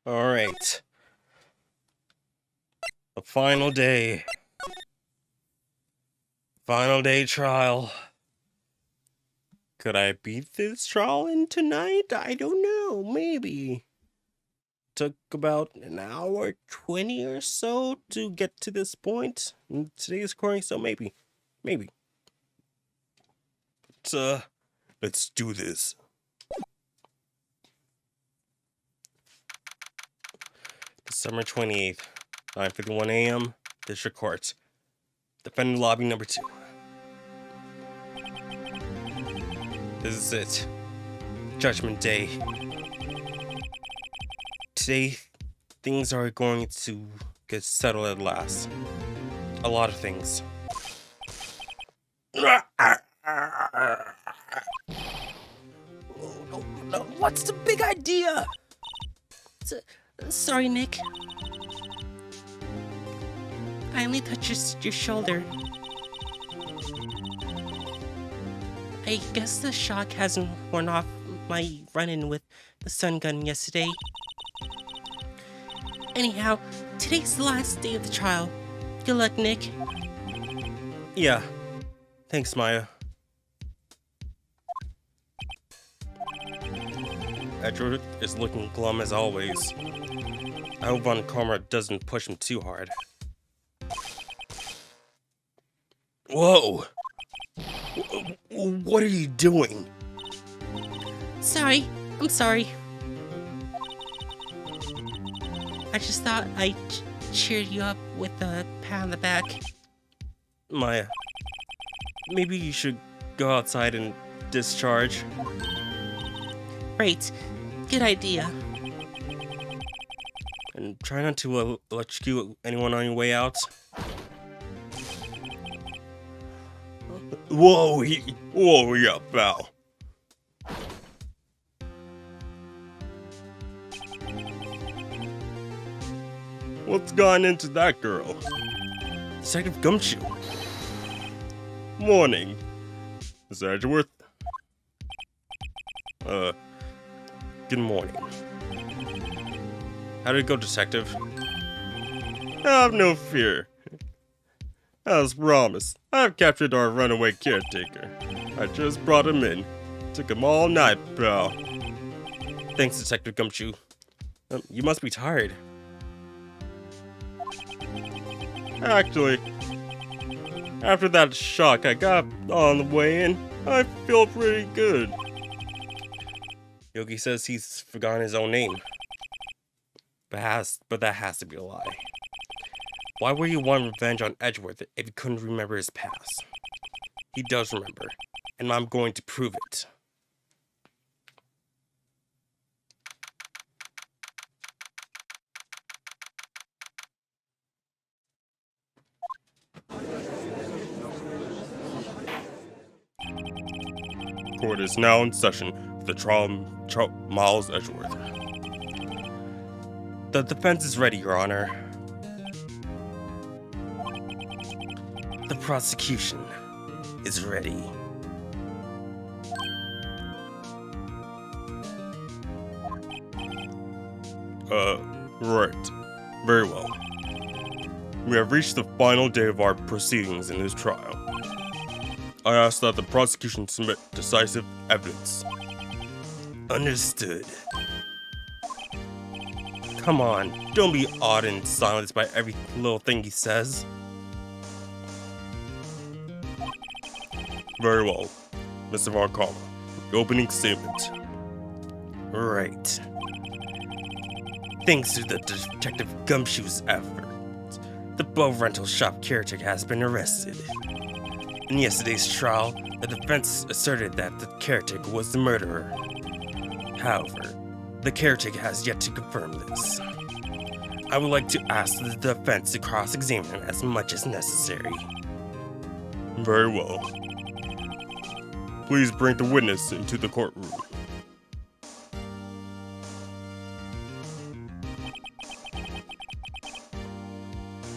Alright. The final day. Final day trial. Could I beat this trial in tonight? I don't know. Maybe. Took about an hour 20 or so to get to this point in today's recording, so maybe. But, let's do this. December 28th, 9:51 a.m., District Court. Defendant lobby number 2. This is it. Judgment Day. Today, things are going to get settled at last. A lot of things. What's the big idea? Sorry, Nick. I only touched your shoulder. I guess the shock hasn't worn off my run-in with the sun gun yesterday. Anyhow, today's the last day of the trial. Good luck, Nick. Yeah. Thanks, Maya. Edward is looking glum as always. I hope Von Karma doesn't push him too hard. Whoa! What are you doing? Sorry, I'm sorry. I just thought I'd cheer you up with a pat on the back. Maya, maybe you should go outside and discharge. Right, good idea. And try not to electrocute anyone on your way out. Whoa, yeah, pal. What's gone into that girl? Detective Gumshoe. Morning, Miss Edgeworth. Good morning. How did it go, Detective? Have no fear. As promised, I've captured our runaway caretaker. I just brought him in. Took him all night, pal. Thanks, Detective Gumshoe. You must be tired. Actually, after that shock I got on the way in, I feel pretty good. Yogi says he's forgotten his own name. But that has to be a lie. Why would you want revenge on Edgeworth if he couldn't remember his past? He does remember, and I'm going to prove it. Court is now in session for the trial of Miles Edgeworth. The defense is ready, Your Honor. The prosecution is ready. Right. Very well. We have reached the final day of our proceedings in this trial. I ask that the prosecution submit decisive evidence. Understood. Come on, don't be awed and silenced by every little thing he says. Very well, Mr. Von Karma. Your opening statement. Right. Thanks to the Detective Gumshoe's effort, the bow rental shop caretaker has been arrested. In yesterday's trial, the defense asserted that the caretaker was the murderer. However, the caretaker has yet to confirm this. I would like to ask the defense to cross-examine as much as necessary. Very well. Please bring the witness into the courtroom.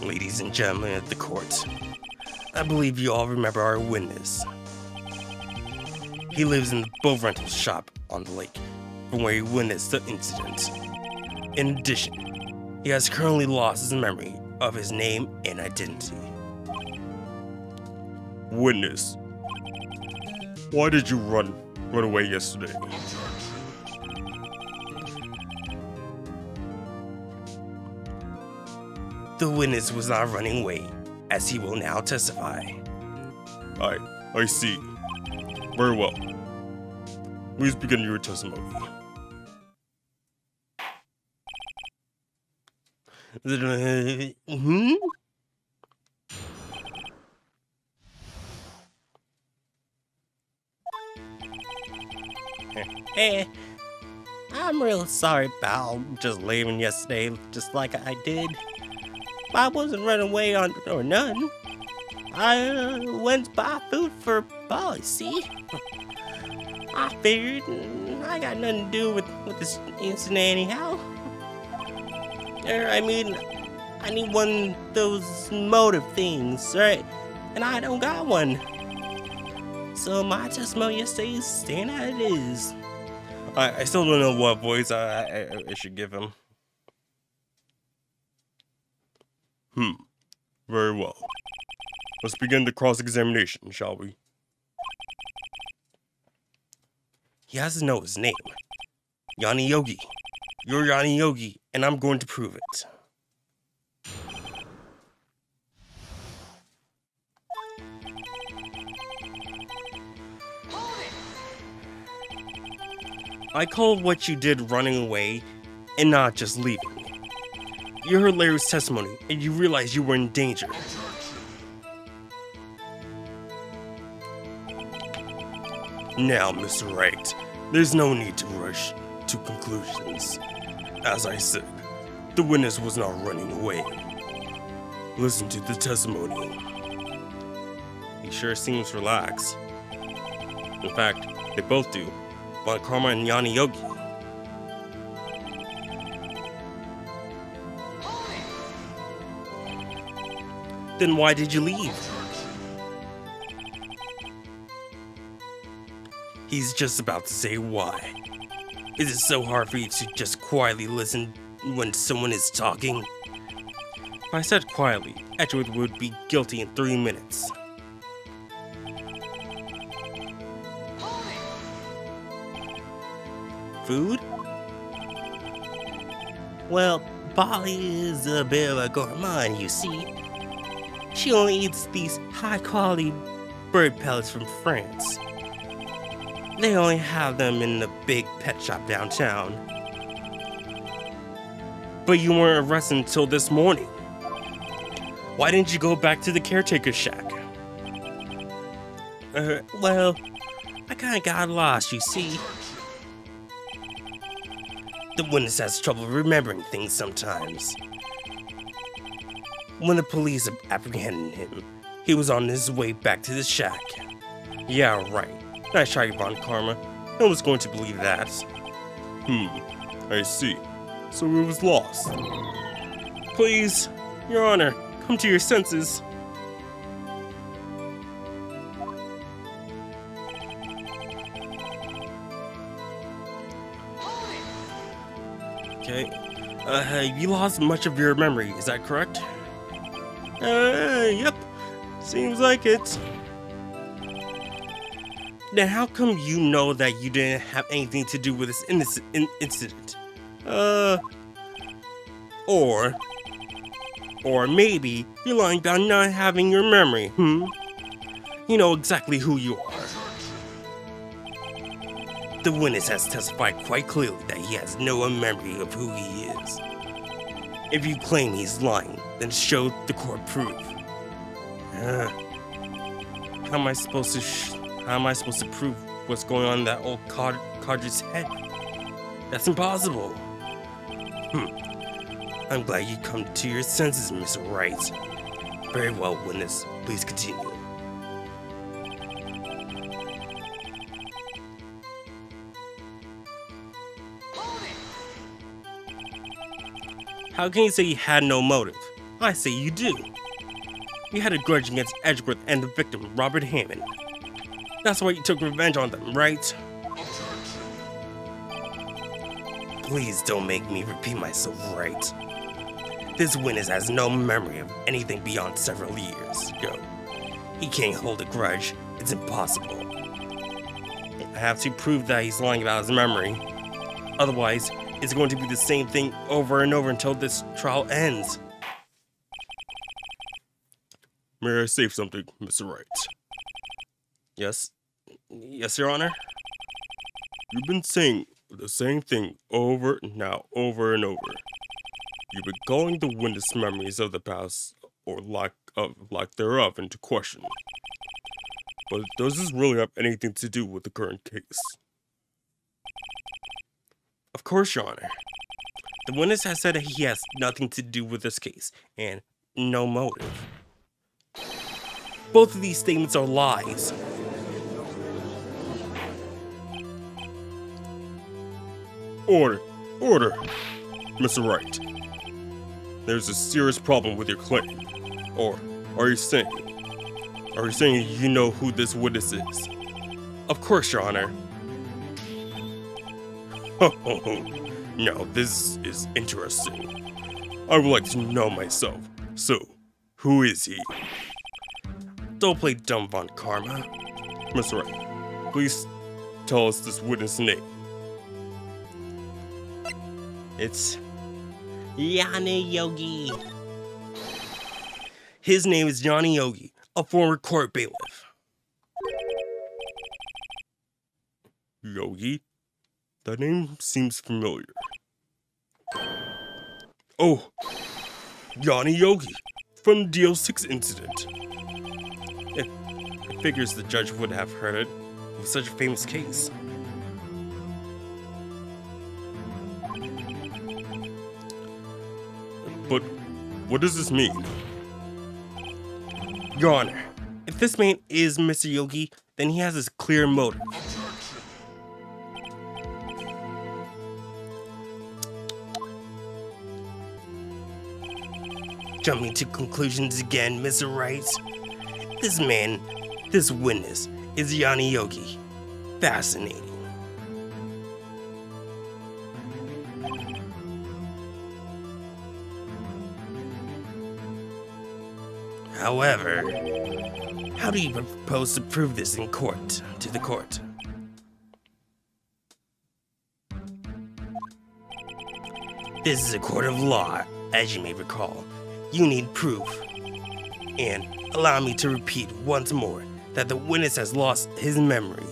Ladies and gentlemen of the court, I believe you all remember our witness. He lives in the boat rental shop on the lake from where he witnessed the incident. In addition, he has currently lost his memory of his name and identity. Witness, why did you run away yesterday? The witness was not running away, as he will now testify. I see. Very well. Please begin your testimony. Hey, I'm real sorry about just leaving yesterday just like I did. I wasn't running away or none. I went to buy food for Polly, see? I figured I got nothing to do with this incident anyhow. I mean, I need one of those motive things, right? And I don't got one. So my testimony yesterday is staying as it is. I still don't know what voice I should give him. Very well. Let's begin the cross-examination, shall we? He has to know his name. Yanni Yogi. You're Yanni Yogi, and I'm going to prove it. I call what you did running away and not just leaving. You heard Larry's testimony and you realized you were in danger. Now, Mr. Wright, there's no need to rush to conclusions. As I said, the witness was not running away. Listen to the testimony. He sure seems relaxed. In fact, they both do. Von Karma and Yanni Yogi. Then why did you leave? He's just about to say why. Is it so hard for you to just quietly listen when someone is talking? If I said quietly, Edgeworth would be guilty in 3 minutes. Food? Well, Polly is a bit of a gourmand, you see. She only eats these high-quality bird pellets from France. They only have them in the big pet shop downtown. But you weren't arrested until this morning. Why didn't you go back to the caretaker's shack? Well, I kinda got lost, you see. The witness has trouble remembering things sometimes. When the police apprehended him, he was on his way back to the shack. Yeah, right. Nice try, Von Karma. No one's going to believe that. I see. So he was lost. Please, Your Honor, come to your senses. Okay. You lost much of your memory, is that correct? Yep. Seems like it. Then how come you know that you didn't have anything to do with this incident? Or maybe you're lying about not having your memory, You know exactly who you are. The witness has testified quite clearly that he has no memory of who he is. If you claim he's lying, then show the court proof. How am I supposed to prove what's going on in that old cadre's head? That's impossible. I'm glad you come to your senses, Mr. Wright. Very well, witness. Please continue. How can you say you had no motive? I say you do. You had a grudge against Edgeworth and the victim, Robert Hammond. That's why you took revenge on them, right? Please don't make me repeat myself, Wright. This witness has no memory of anything beyond several years ago. He can't hold a grudge. It's impossible. I have to prove that he's lying about his memory. Otherwise, it's going to be the same thing over and over until this trial ends. May I say something, Mr. Wright? Yes? Yes, Your Honor? You've been saying the same thing over and over. You've been calling the witness memories of the past, or lack thereof, into question. But does this really have anything to do with the current case? Of course, Your Honor. The witness has said that he has nothing to do with this case, and no motive. Both of these statements are lies. Order! Mr. Wright. There's a serious problem with your claim. Or are you saying you know who this witness is? Of course, Your Honor. Now this is interesting. I would like to know myself. So, who is he? Don't play dumb, Von Karma. Mr. Wright, please tell us this witness' name. It's Yanni Yogi. His name is Yanni Yogi, a former court bailiff. Yogi? That name seems familiar. Oh, Yanni Yogi, from the DL6 incident. It figures the judge would have heard it with such a famous case. But what does this mean? Your Honor, if this man is Mr. Yogi, then he has a clear motive. Jumping to conclusions again, Mr. Wright. This witness, is Yanni Yogi. Fascinating. However, how do you propose to prove this in court, to the court? This is a court of law, as you may recall. You need proof. And allow me to repeat once more that the witness has lost his memory.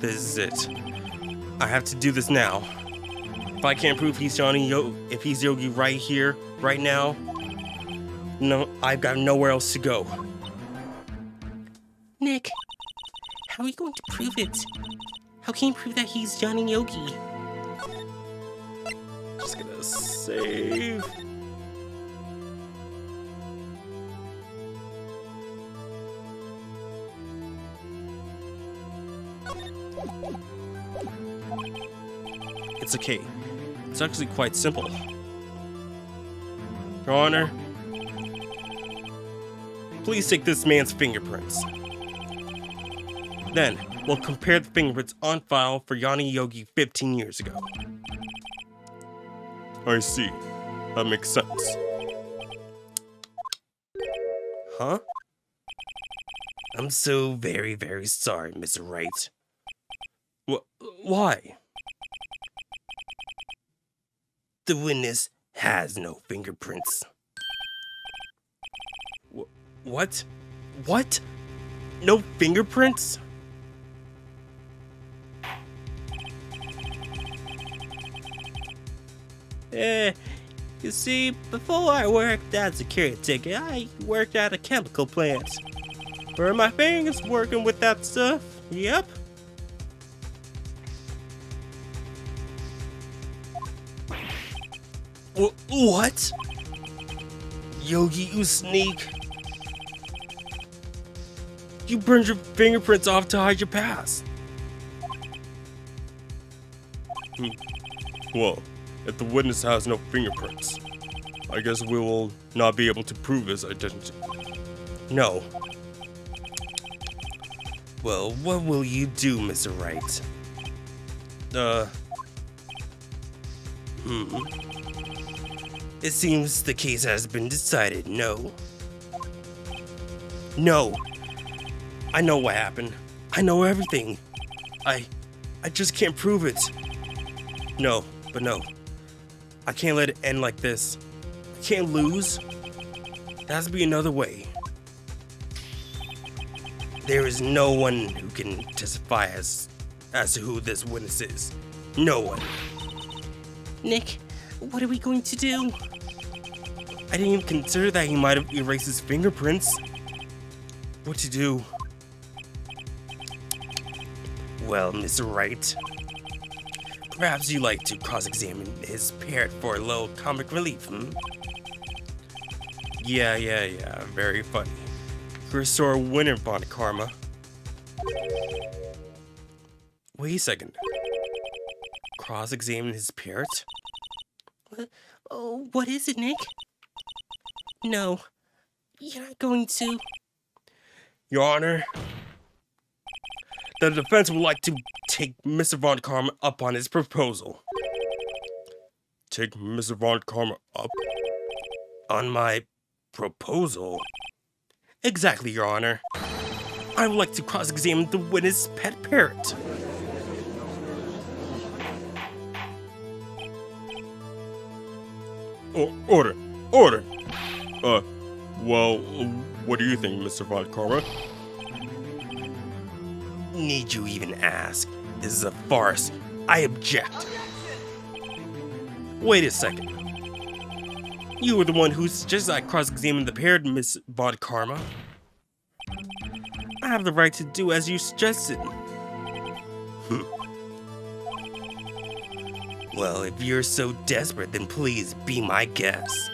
This is it. I have to do this now. If I can't prove he's if he's Yogi right here, right now, no, I've got nowhere else to go. Nick, how are you going to prove it? How can you prove that he's Yanni Yogi? Just gonna save. It's okay. It's actually quite simple. Your Honor, please take this man's fingerprints. Then, we'll compare the fingerprints on file for Yanni Yogi 15 years ago. I see. That makes sense. Huh? I'm so very, very sorry, Mr. Wright. Why? The witness has no fingerprints. What? What? No fingerprints? You see, before I worked as a security ticket, I worked at a chemical plant. Were my fingers working with that stuff? Yep. What? Yogi, you sneak. You burned your fingerprints off to hide your past. Well, if the witness has no fingerprints, I guess we will not be able to prove his identity. No. Well, what will you do, Mr. Wright? It seems the case has been decided, no? No. I know what happened. I know everything. I just can't prove it. No, but no. I can't let it end like this. I can't lose. There has to be another way. There is no one who can testify as to who this witness is. No one. Nick, what are we going to do? I didn't even consider that he might have erased his fingerprints. What to do? Well, Mr. Wright, perhaps you'd like to cross-examine his parrot for a little comic relief, hmm? Yeah, very funny. Restore winner bond karma. Wait a second. Cross-examine his parrot? Oh, what is it, Nick? No, you're not going to. Your Honor, the defense would like to take Mr. Von Karma up on his proposal. Take Mr. Von Karma up? On my proposal? Exactly, Your Honor. I would like to cross-examine the witness' pet parrot. Order! Order! Well, what do you think, Mr. Von Karma? Need you even ask? This is a farce. I object. Wait a second. You were the one who suggested I cross-examine the parrot, Miss Von Karma. I have the right to do as you suggested. Well, if you're so desperate, then please be my guest.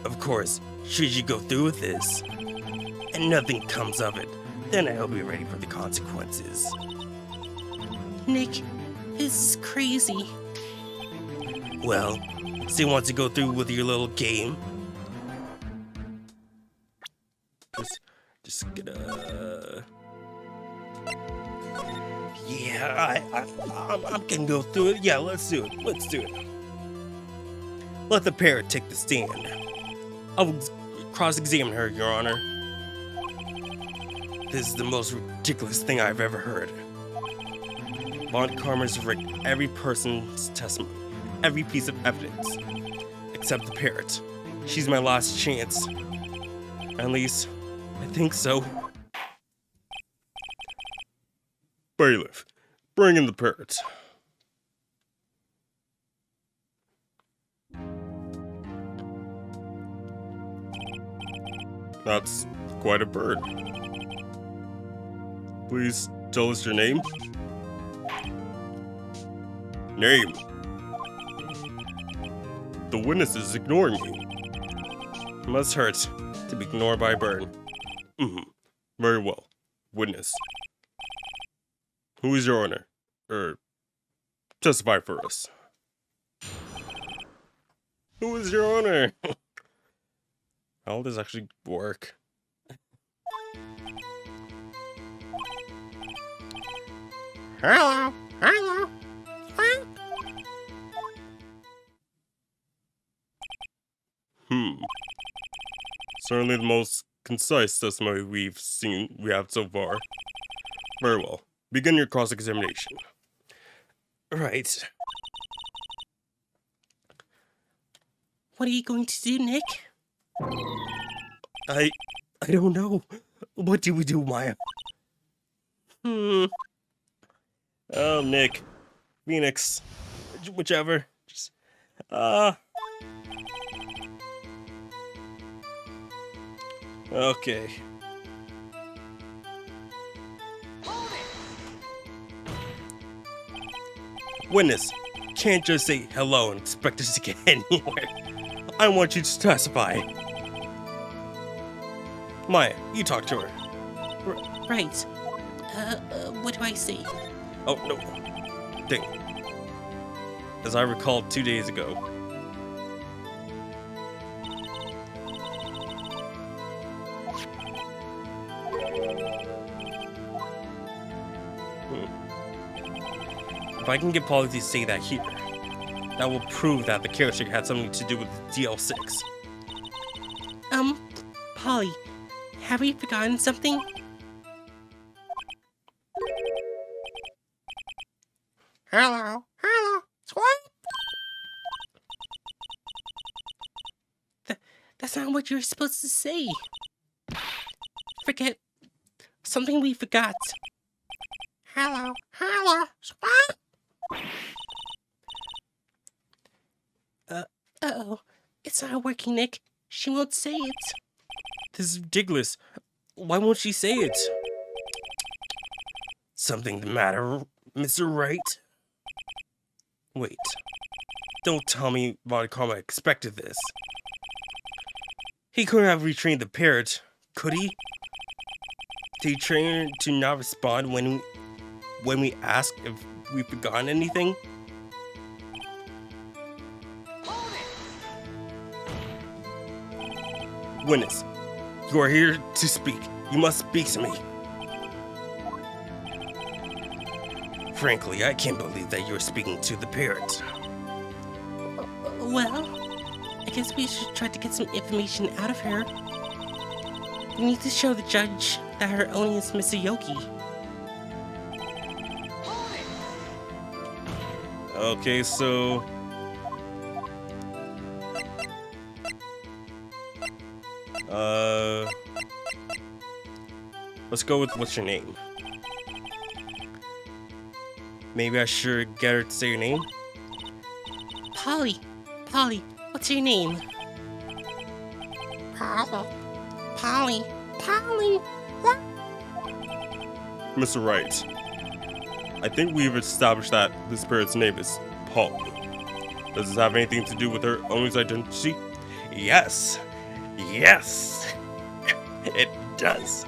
Of course, should you go through with this, and nothing comes of it, then I hope you're ready for the consequences. Nick, this is crazy. Well, so you want to go through with your little game? Just gonna... Yeah, I'm gonna go through it. Yeah, let's do it. Let's do it. Let the parrot take the stand. I will cross-examine her, Your Honor. This is the most ridiculous thing I've ever heard. Von Karma's rigged every person's testimony, every piece of evidence, except the parrot. She's my last chance. At least, I think so. Bailiff, bring in the parrot. That's quite a bird. Please tell us your name. Name. The witness is ignoring me. It must hurt to be ignored by a bird. Very well. Witness. Who is your honor? Testify for us. Who is your honor? How will this actually work? Hello. Certainly the most concise testimony we have so far. Very well. Begin your cross-examination. Right. What are you going to do, Nick? I don't know. What do we do, Maya? Oh, Nick. Phoenix. Whichever. Just, Okay. Witness, can't just say hello and expect us to get anywhere. I want you to testify. Maya, you talk to her. Right. What do I say? Oh, no. Thing. As I recall 2 days ago. If I can get Polly to say that here, that will prove that the caretaker had something to do with DL6. Polly, have we forgotten something? Hello, Squad? That's not what you're supposed to say. Forget something we forgot. Hello, Squad? Uh-oh. It's not working, Nick. She won't say it. This is ridiculous. Why won't she say it? Something the matter, Mr. Wright? Wait. Don't tell me Vodacom expected this. He couldn't have retrained the parrot, could he? Did he train her to not respond when we ask if we've forgotten anything? Witness, you are here to speak. You must speak to me. Frankly, I can't believe that you're speaking to the parrot. Well, I guess we should try to get some information out of her. We need to show the judge that her owner is Mr. Yogi. Okay, so... let's go with what's your name. Maybe I should get her to say your name? Polly, what's your name? Polly. Mr. Wright, I think we've established that this parrot's name is Polly. Does this have anything to do with her owner's identity? Yes! Yes! It does.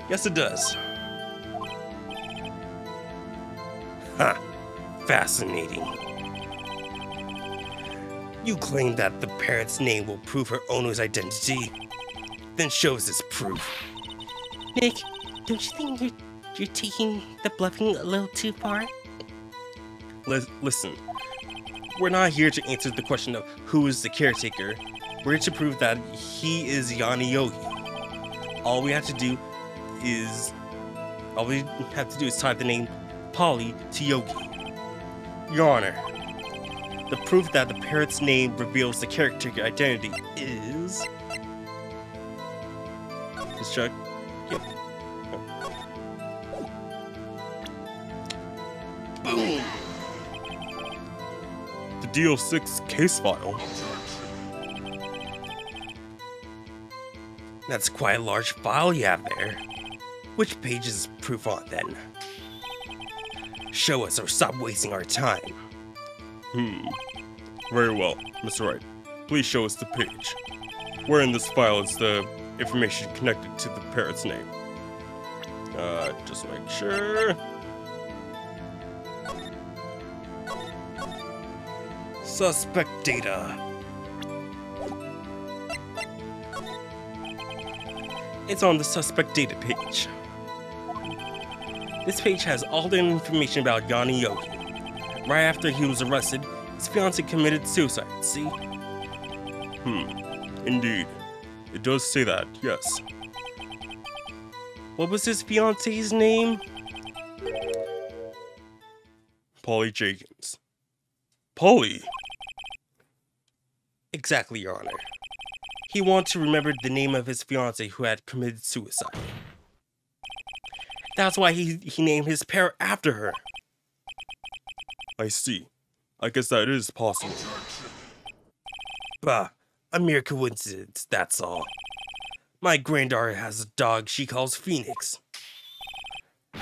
Yes, it does. Huh. Fascinating. You claim that the parrot's name will prove her owner's identity? Then show us this proof. Nick, don't you think you're taking the bluffing a little too far? Listen, we're not here to answer the question of who is the caretaker. We're here to prove that he is Yanni Yogi. All we have to do is tie the name Polly to Yogi. Your Honor, the proof that the parrot's name reveals the caretaker identity is... Let's check. Yep. Boom! The DL6 case file. That's quite a large file you have there. Which page is proof on, then? Show us or stop wasting our time. Very well, Mr. Wright. Please show us the page. Where in this file is the information connected to the parrot's name? Just make sure. Suspect data. It's on the suspect data page. This page has all the information about Yanni Yogi. Right after he was arrested, his fiancée committed suicide, see? Indeed. It does say that, yes. What was his fiancée's name? Polly Jenkins. Polly! Exactly, Your Honor. He wanted to remember the name of his fiancée who had committed suicide. That's why he named his parrot after her. I see. I guess that is possible. Bah, a mere coincidence, that's all. My granddaughter has a dog she calls Phoenix.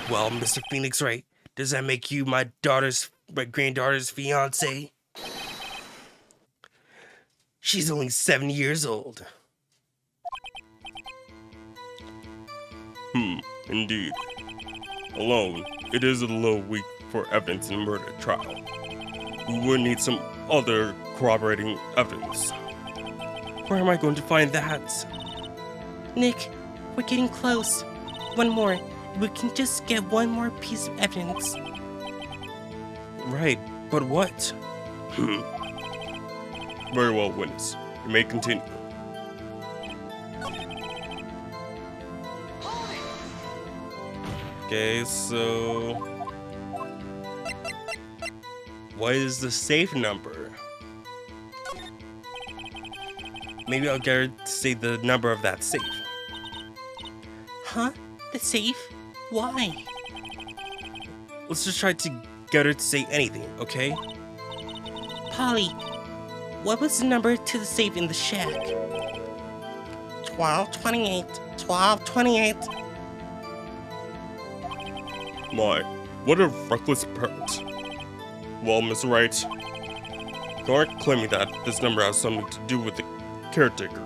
Well, Mr. Phoenix Wright, does that make you my granddaughter's fiancé? She's only 7 years old. Indeed. Alone, it is a little weak for evidence in a murder trial. We would need some other corroborating evidence. Where am I going to find that? Nick, We're getting close. One more. We can just get one more piece of evidence. Right, but what? Very well, witness. You may continue. Okay, so... what is the safe number? Maybe I'll get her to say the number of that safe. Huh? The safe? Why? Let's just try to get her to say anything, okay? Polly, what was the number to the safe in the shack? 1228. 1228. My, what a reckless parrot. Well, Miss Wright, you aren't claiming that this number has something to do with the caretaker.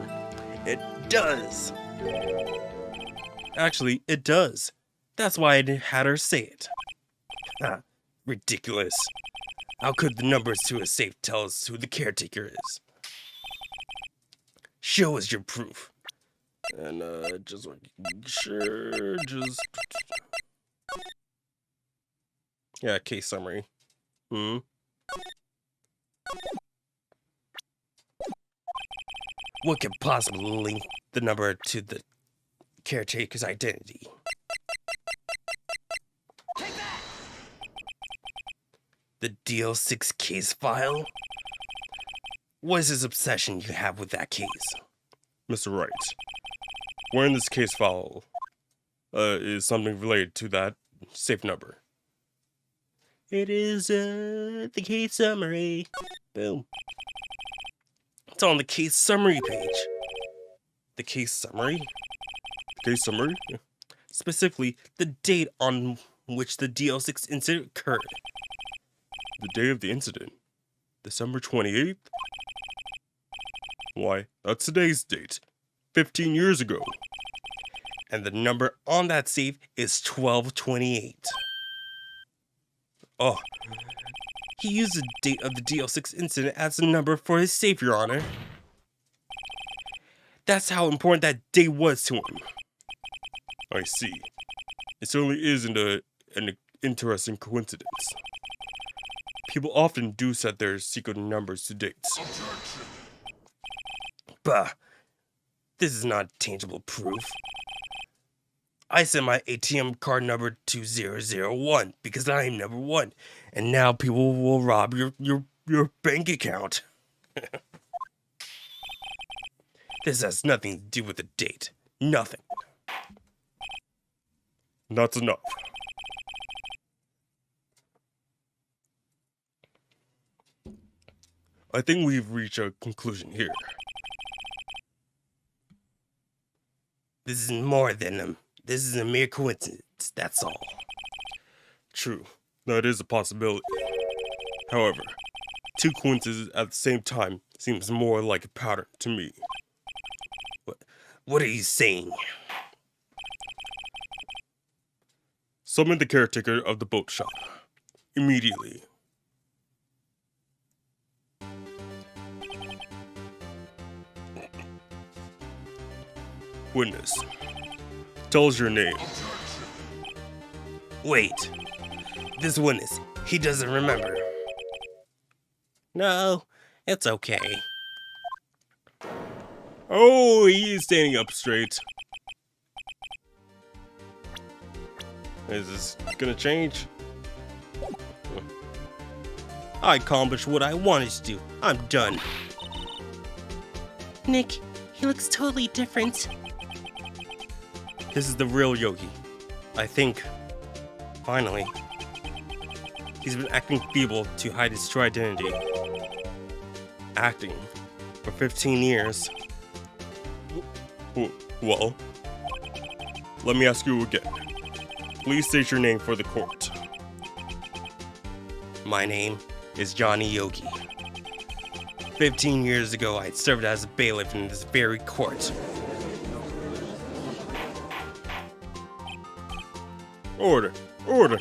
It does. Actually, it does. That's why I had her say it. Ha, ridiculous. How could the numbers to a safe tell us who the caretaker is? Show us your proof. And, just like, sure, just... yeah, case summary. What could possibly link the number to the caretaker's identity? The DL6 case file? What is this obsession you have with that case? Mr. Wright, where in this case file is something related to that safe number? It is, the case summary. Boom. It's on the case summary page. The case summary? Case summary? Specifically, the date on which the DL6 incident occurred. The day of the incident? December 28th? Why, that's today's date. 15 years ago. And the number on that safe is 1228. Oh, he used the date of the DL6 incident as the number for his safe, Your Honor. That's how important that day was to him. I see. It certainly is an interesting coincidence. People often do set their secret numbers to dates. Bah, this is not tangible proof. I set my ATM card number to 001 because I am number one, and now people will rob your bank account. This has nothing to do with the date. Nothing. That's enough. I think we've reached a conclusion here. This is more than this is a mere coincidence, that's all. True, that is a possibility. However, two coincidences at the same time seems more like a pattern to me. What are you saying? Summon the caretaker of the boat shop. Immediately. Witness. Tell us your name. Wait. This witness, he doesn't remember. No, it's okay. Oh, he is standing up straight. Is this gonna change? I accomplished what I wanted to do. I'm done. Nick, he looks totally different. This is the real Yogi. I think, finally. He's been acting feeble to hide his true identity. Acting for 15 years. Well, let me ask you again. Please state your name for the court. My name is Johnny Yogi. 15 years ago, I served as a bailiff in this very court. Order, order.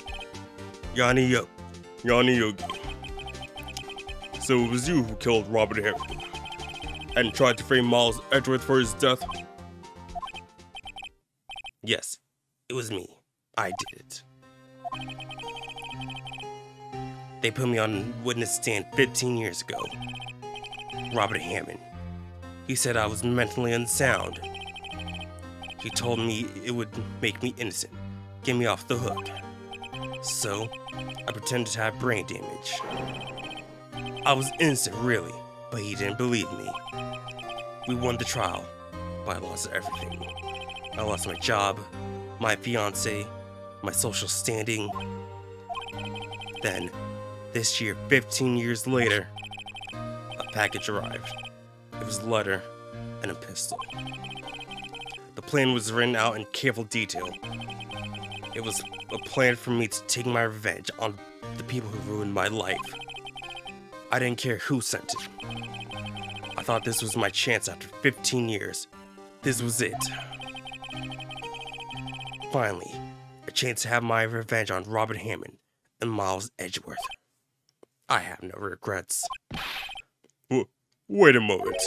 Johnny Yogi. So it was you who killed Robert Harry and tried to frame Miles Edgeworth for his death? Yes, it was me. I did it. They put me on witness stand 15 years ago. Robert Hammond. He said I was mentally unsound. He told me it would make me innocent, get me off the hook. So, I pretended to have brain damage. I was innocent, really, but he didn't believe me. We won the trial, but I lost everything. I lost my job, my fiance, my social standing. Then, this year, 15 years later, a package arrived. It was a letter and a pistol. The plan was written out in careful detail. It was a plan for me to take my revenge on the people who ruined my life. I didn't care who sent it. I thought this was my chance after 15 years. This was it. Finally, a chance to have my revenge on Robert Hammond and Miles Edgeworth. I have no regrets. Wait a moment.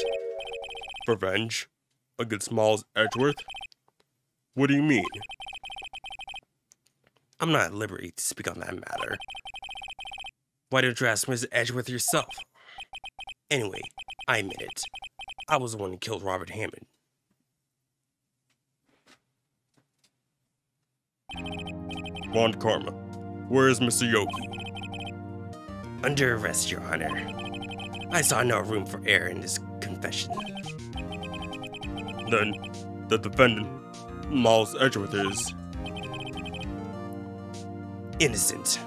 Revenge? Against Miles Edgeworth? What do you mean? I'm not at liberty to speak on that matter. Why don't you ask Mrs. Edgeworth yourself? Anyway, I admit it. I was the one who killed Robert Hammond. Von Karma, where is Mr. Yogi? Under arrest, Your Honor. I saw no room for error in this confession. Then, the defendant, Miles Edgeworth, is... innocent.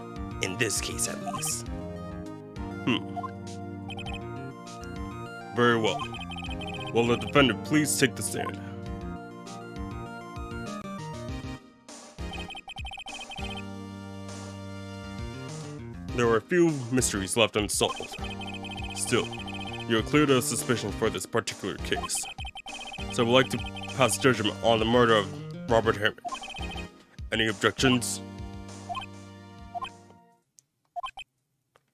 In this case, at least. Very well. Will the defendant please take the stand? There are a few mysteries left unsolved. Still, you are cleared of suspicion for this particular case. So I would like to pass judgment on the murder of Robert Hammond. Any objections?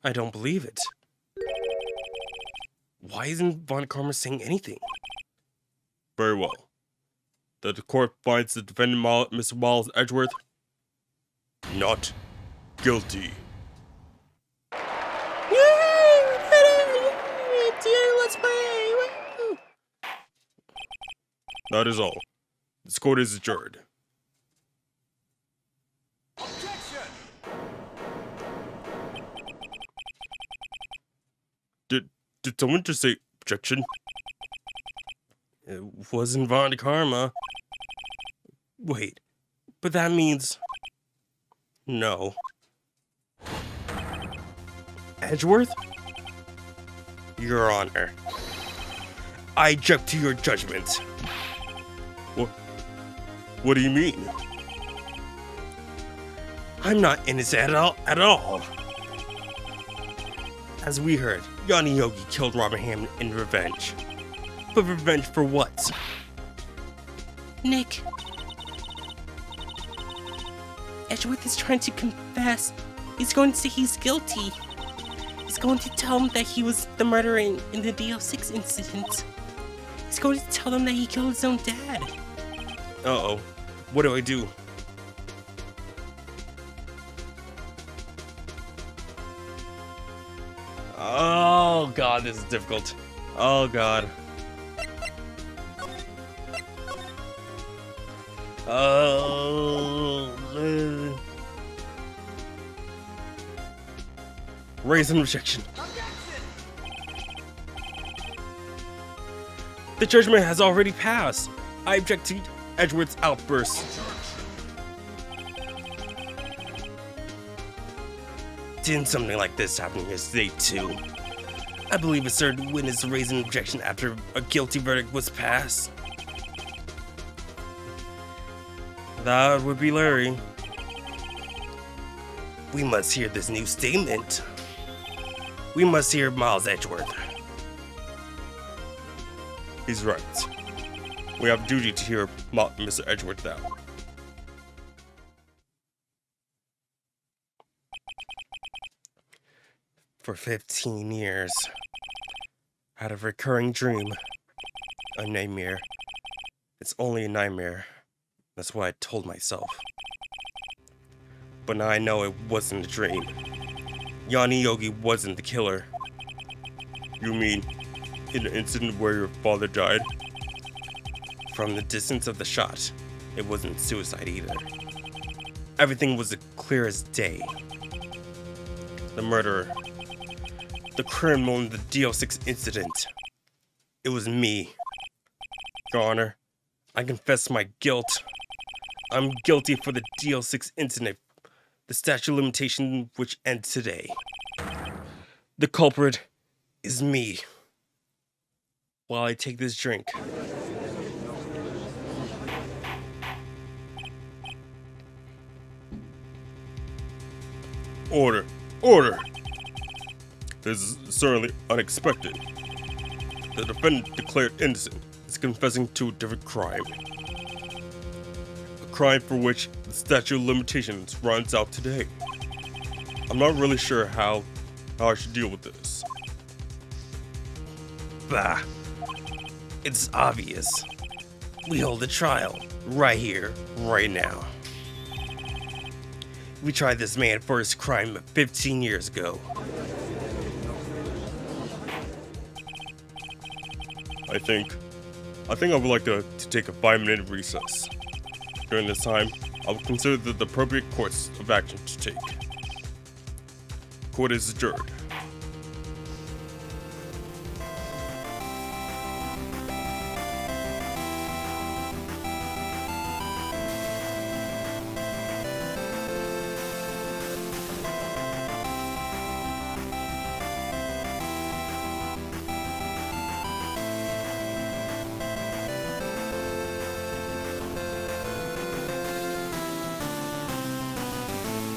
I don't believe it. Why isn't Von Karma saying anything? Very well. The court finds the defendant, Mr. Miles Edgeworth, not guilty. Let's play! Woo! That is all. This court is adjourned. Did someone just say objection? It wasn't Von Karma. Wait, but that means... no. Edgeworth? Your Honor, I object to your judgment. What do you mean? I'm not innocent at all. As we heard, Yanni Yogi killed Robert Hammond in revenge. But revenge for what? Nick. Edgeworth is trying to confess. He's going to say he's guilty. He's going to tell them that he was the murderer in the DL6 incident. He's going to tell them that he killed his own dad. Uh-oh. What do I do? Oh god, this is difficult. Oh god. Oh. Raise an objection. The judgment has already passed. I object to Edgeworth's outburst. Didn't something like this happen yesterday too? I believe a certain witness raised an objection after a guilty verdict was passed. That would be Larry. We must hear this new statement. We must hear Miles Edgeworth. He's right. We have duty to hear Mr. Edgeworth out. For 15 years, I had a recurring dream. A nightmare. It's only a nightmare. That's what I told myself. But now I know it wasn't a dream. Yanni Yogi wasn't the killer. You mean in the incident where your father died? From the distance of the shot, it wasn't suicide either. Everything was as clear as day. The murderer, the criminal in the DO6 incident, it was me. Your Honor, I confess my guilt. I'm guilty for the DO6 incident, the statute of limitation which ends today. The culprit is me. While I take this drink, Order! Order! This is certainly unexpected. The defendant declared innocent is confessing to a different crime. A crime for which the statute of limitations runs out today. I'm not really sure how I should deal with this. bah, it's obvious. We hold a trial right here, right now. We tried this man for his crime 15 years ago. I think I would like to take a 5-minute recess. During this time, I will consider the appropriate course of action to take. Court is adjourned.